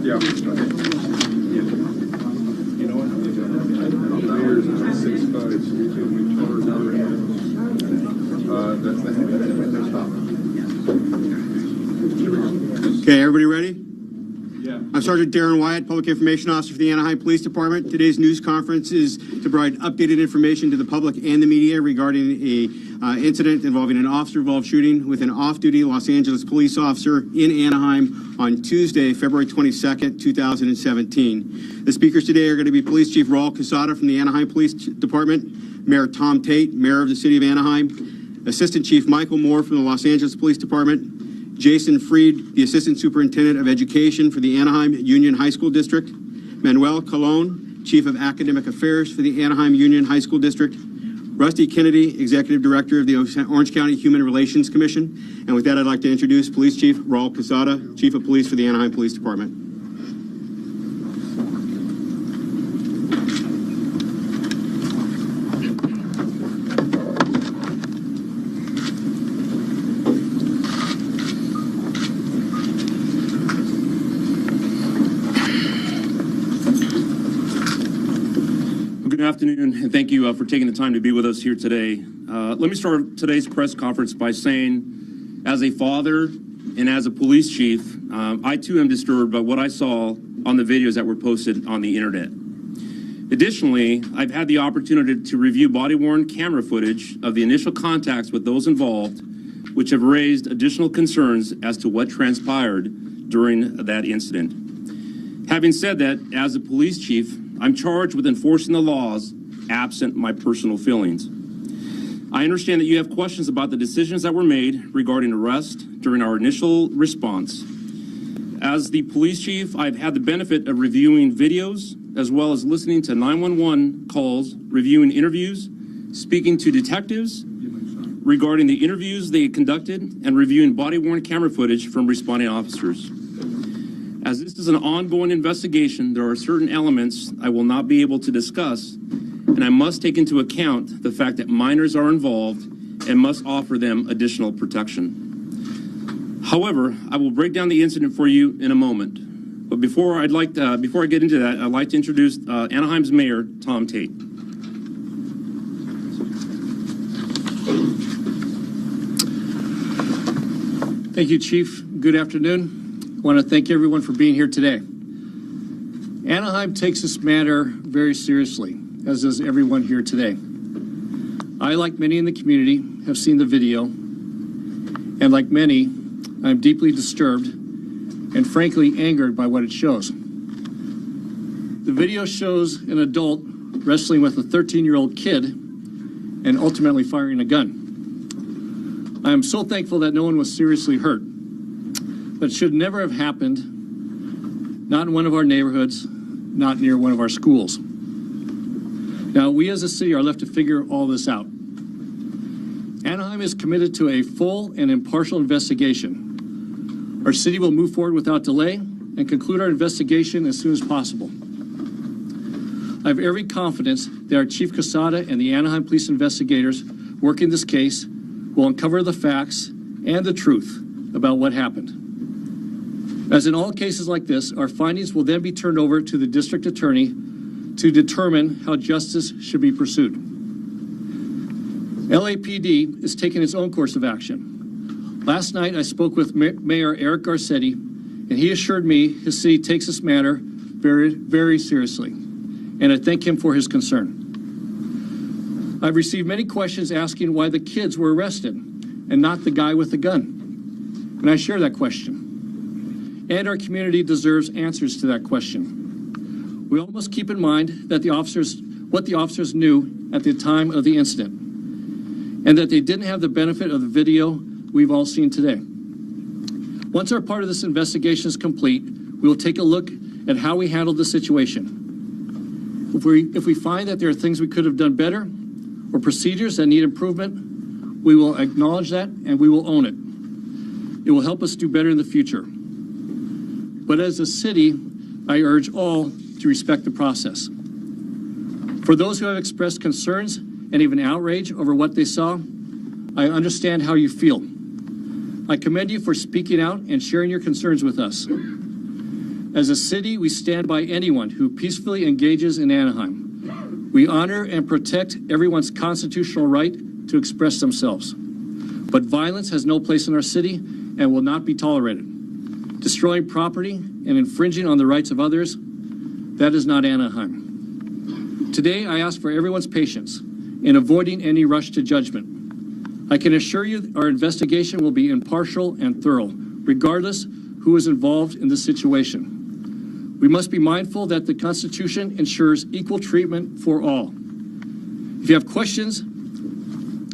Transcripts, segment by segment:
Yeah. You know what? Mayor's is 6'5", so we taller than Okay, everybody ready? Yeah. I'm Sergeant Darren Wyatt, Public Information Officer for the Anaheim Police Department. Today's news conference is to provide updated information to the public and the media regarding a incident involving an officer-involved shooting with an off-duty Los Angeles police officer in Anaheim on Tuesday, February 22nd, 2017. The speakers today are going to be Police Chief Raul Quesada from the Anaheim Police Department, Mayor Tom Tate, Mayor of the City of Anaheim, Assistant Chief Michael Moore from the Los Angeles Police Department, Jason Freed, the Assistant Superintendent of Education for the Anaheim Union High School District, Manuel Colon, Chief of Academic Affairs for the Anaheim Union High School District, Rusty Kennedy, Executive Director of the Orange County Human Relations Commission. And with that, I'd like to introduce Police Chief Raul Quesada, Chief of Police for the Anaheim Police Department. Good afternoon, and thank you for taking the time to be with us here today. Let me start today's press conference by saying, as a father and as a police chief, I too am disturbed by what I saw on the videos that were posted on the internet. Additionally, I've had the opportunity to review body-worn camera footage of the initial contacts with those involved, which have raised additional concerns as to what transpired during that incident. Having said that, as a police chief, I'm charged with enforcing the laws absent my personal feelings. I understand that you have questions about the decisions that were made regarding arrest during our initial response. As the police chief, I've had the benefit of reviewing videos as well as listening to 911 calls, reviewing interviews, speaking to detectives regarding the interviews they conducted, and reviewing body-worn camera footage from responding officers. As this is an ongoing investigation, there are certain elements I will not be able to discuss, and I must take into account the fact that minors are involved and must offer them additional protection. However, I will break down the incident for you in a moment. But before I get into that, I'd like to introduce Anaheim's Mayor, Tom Tate. Thank you, Chief. Good afternoon. I want to thank everyone for being here today. Anaheim takes this matter very seriously, as does everyone here today. I, like many in the community, have seen the video, and like many, I'm deeply disturbed and frankly angered by what it shows. The video shows an adult wrestling with a 13-year-old kid and ultimately firing a gun. I am so thankful that no one was seriously hurt. But it should never have happened, not in one of our neighborhoods, not near one of our schools. Now, we as a city are left to figure all this out. Anaheim is committed to a full and impartial investigation. Our city will move forward without delay and conclude our investigation as soon as possible. I have every confidence that our Chief Quesada and the Anaheim police investigators working this case will uncover the facts and the truth about what happened. As in all cases like this, our findings will then be turned over to the district attorney to determine how justice should be pursued. LAPD is taking its own course of action. Last night, I spoke with Mayor Eric Garcetti, and he assured me his city takes this matter very, very seriously, and I thank him for his concern. I've received many questions asking why the kids were arrested and not the guy with the gun, and I share that question. And our community deserves answers to that question. We all must keep in mind that what the officers knew at the time of the incident, and that they didn't have the benefit of the video we've all seen today. Once our part of this investigation is complete, we will take a look at how we handled the situation. If we find that there are things we could have done better or procedures that need improvement, we will acknowledge that and we will own it. It will help us do better in the future. But as a city, I urge all to respect the process. For those who have expressed concerns and even outrage over what they saw, I understand how you feel. I commend you for speaking out and sharing your concerns with us. As a city, we stand by anyone who peacefully engages in Anaheim. We honor and protect everyone's constitutional right to express themselves. But violence has no place in our city and will not be tolerated. Destroying property and infringing on the rights of others, that is not Anaheim. Today, I ask for everyone's patience in avoiding any rush to judgment. I can assure you our investigation will be impartial and thorough, regardless who is involved in this situation. We must be mindful that the Constitution ensures equal treatment for all. If you have questions,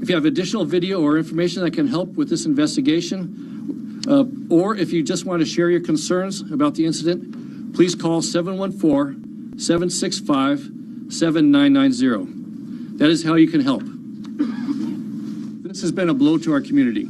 if you have additional video or information that can help with this investigation, or if you just want to share your concerns about the incident, please call 714-765-7990. That is how you can help. This has been a blow to our community.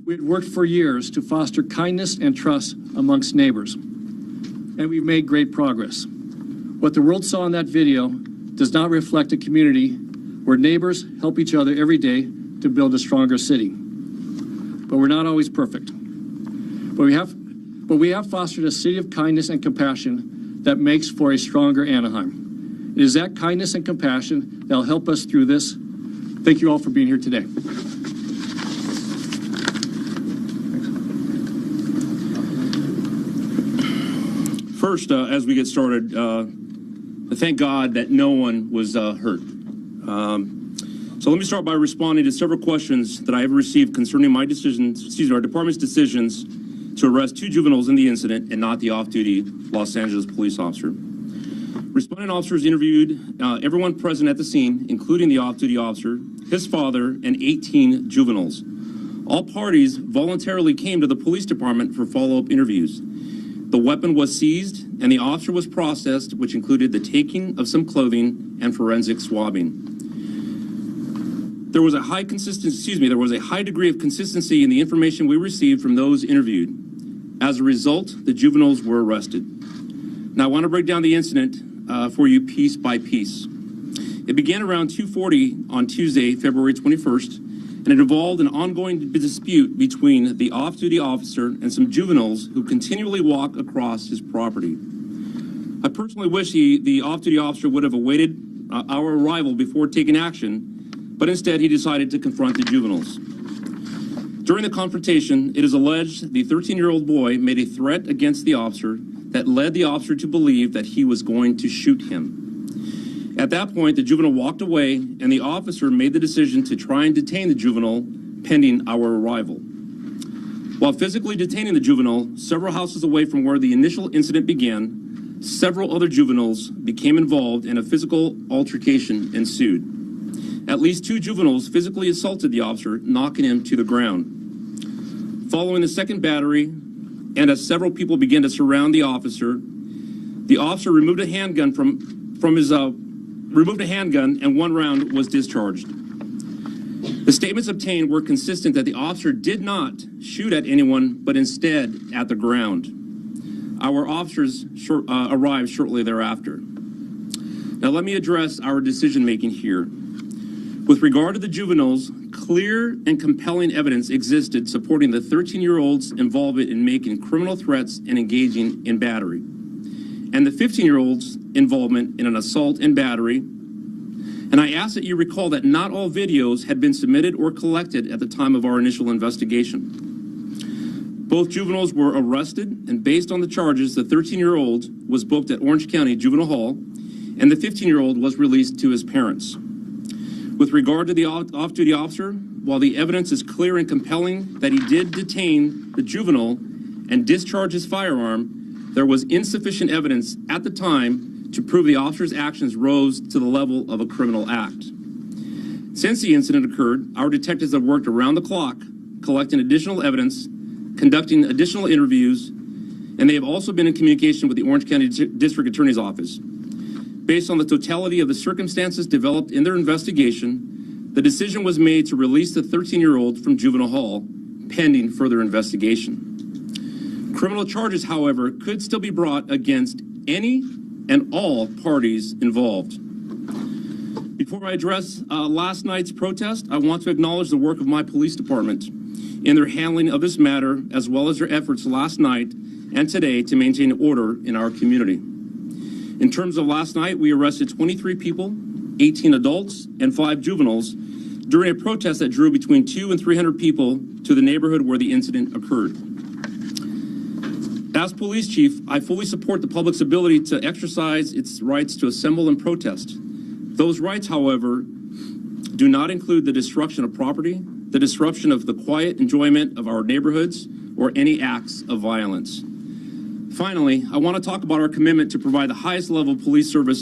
We had worked for years to foster kindness and trust amongst neighbors, and we've made great progress. What the world saw in that video does not reflect a community where neighbors help each other every day to build a stronger city. But we're not always perfect. But we have fostered a city of kindness and compassion that makes for a stronger Anaheim. It is that kindness and compassion that will help us through this. Thank you all for being here today. First, as we get started, thank God that no one was hurt. So let me start by responding to several questions that I have received concerning my decisions, our department's decisions to arrest 2 juveniles in the incident and not the off-duty Los Angeles police officer. Responding officers interviewed everyone present at the scene, including the off-duty officer, his father, and 18 juveniles. All parties voluntarily came to the police department for follow-up interviews. The weapon was seized and the officer was processed, which included the taking of some clothing and forensic swabbing. There was a high degree of consistency in the information we received from those interviewed. As a result, the juveniles were arrested. Now I want to break down the incident for you piece by piece. It began around 2:40 on Tuesday, February 21st, and it involved an ongoing dispute between the off-duty officer and some juveniles who continually walk across his property. I personally wish the off-duty officer would have awaited our arrival before taking action, but instead he decided to confront the juveniles. During the confrontation, it is alleged the 13-year-old boy made a threat against the officer that led the officer to believe that he was going to shoot him. At that point, the juvenile walked away, and the officer made the decision to try and detain the juvenile pending our arrival. While physically detaining the juvenile several houses away from where the initial incident began, several other juveniles became involved and a physical altercation ensued. At least 2 juveniles physically assaulted the officer, knocking him to the ground. Following the second battery, and as several people began to surround the officer removed a handgun and one round was discharged. The statements obtained were consistent that the officer did not shoot at anyone, but instead at the ground. Our officers arrived shortly thereafter. Now let me address our decision-making here. With regard to the juveniles, clear and compelling evidence existed supporting the 13-year-old's involvement in making criminal threats and engaging in battery, and the 15-year-old's involvement in an assault and battery. And I ask that you recall that not all videos had been submitted or collected at the time of our initial investigation. Both juveniles were arrested, and based on the charges, the 13-year-old was booked at Orange County Juvenile Hall, and the 15-year-old was released to his parents. With regard to the off-duty officer, while the evidence is clear and compelling that he did detain the juvenile and discharge his firearm, there was insufficient evidence at the time to prove the officer's actions rose to the level of a criminal act. Since the incident occurred, our detectives have worked around the clock, collecting additional evidence, conducting additional interviews, and they have also been in communication with the Orange County District Attorney's Office. Based on the totality of the circumstances developed in their investigation, the decision was made to release the 13-year-old from Juvenile Hall, pending further investigation. Criminal charges, however, could still be brought against any and all parties involved. Before I address last night's protest, I want to acknowledge the work of my police department. in their handling of this matter, as well as their efforts last night and today to maintain order in our community. In terms of last night, we arrested 23 people, 18 adults, and 5 juveniles during a protest that drew between 200 and 300 people to the neighborhood where the incident occurred. As police chief, I fully support the public's ability to exercise its rights to assemble and protest. Those rights, however, do not include the destruction of property, the disruption of the quiet enjoyment of our neighborhoods, or any acts of violence. Finally, I want to talk about our commitment to provide the highest level of police service